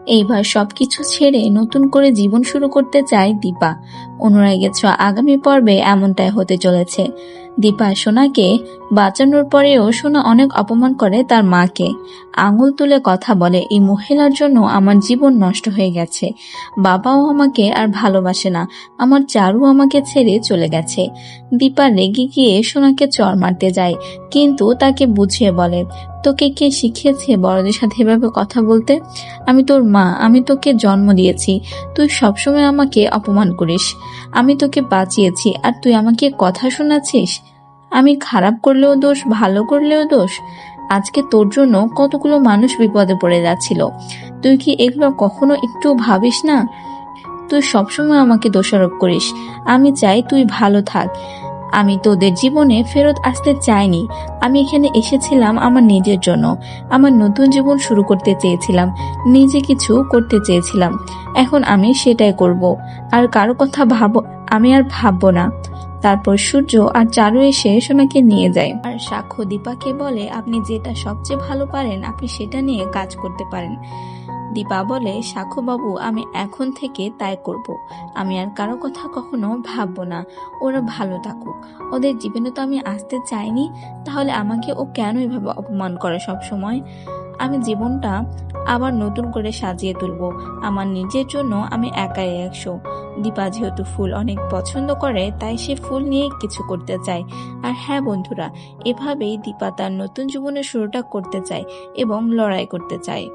এইবার সবকিছু ছেড়ে নতুন করে জীবন শুরু করতে চায় দীপা। অনুরাগের ছোঁয়া আগামী পর্বে এমনটাই হতে চলেছে। দীপা সোনাকে বাঁচানোর পরেও সোনা অনেক অপমান করে তার মাকে। আঙুল তুলে কথা বলে, এই মহিলার জন্য আমার জীবন নষ্ট হয়ে গেছে। বাবাও আমাকে আর ভালোবাসে না, আমার চারু আমাকে ছেড়ে চলে গেছে। দীপা রেগে গিয়ে সোনাকে চড় মারতে যায়, কিন্তু তাকে বুঝিয়ে বলে, তোকে কে শিখিয়েছে বড়দের সাথে এভাবে কথা বলতে? আমি তোর মা, আমি তোকে জন্ম দিয়েছি, তুই সবসময় আমাকে অপমান করিস। আমি তোকে বাঁচিয়েছি আর তুই আমাকে কথা শোনাচ্ছিস? আমি খারাপ করলেও দোষ, ভালো করলেও দোষ। আজকে তোর জন্য কতগুলো মানুষ বিপদে পড়ে যাচ্ছিল, তুই কি এগুলো কখনো একটু ভাবিস না? তুই সবসময় আমাকে দোষারোপ করিস। আমি চাই তুই ভালো থাক। আমি তোদের জীবনে ফেরত আসতে চাইনি। আমি এখানে এসেছিলাম আমার নিজের জন্য। আমার নতুন জীবন শুরু করতে চেয়েছিলাম, নিজে কিছু করতে চেয়েছিলাম। এখন আমি সেটাই করব। আর কারো কথা আমি আর ভাববো না। তারপর সূর্য আর চারু এসে সোনাকে নিয়ে যায় আর সাক্ষ্য দীপাকে বলে, আপনি যেটা সবচেয়ে ভালো পারেন আপনি সেটা নিয়ে কাজ করতে পারেন। দীপা বলে, সাক্ষ্য বাবু, আমি এখন থেকে তাই করব। আমি আর কারো কথা কখনো ভাববো না। ওরা ভালো থাকুক, ওদের জীবনে তো আমি আসতে চাইনি, তাহলে আমাকে ও কেন এভাবে অপমান করে সব সময়? আমি জীবনটা আবার নতুন করে সাজিয়ে তুলব। আমার নিজের জন্য আমি একাই 100। দীপা যেহেতু ফুল অনেক পছন্দ করে, তাই সে ফুল নিয়ে কিছু করতে চায়। আর হ্যাঁ বন্ধুরা, এভাবেই দীপা তার নতুন জীবনের শুরুটা করতে চায় এবং লড়াই করতে চায়।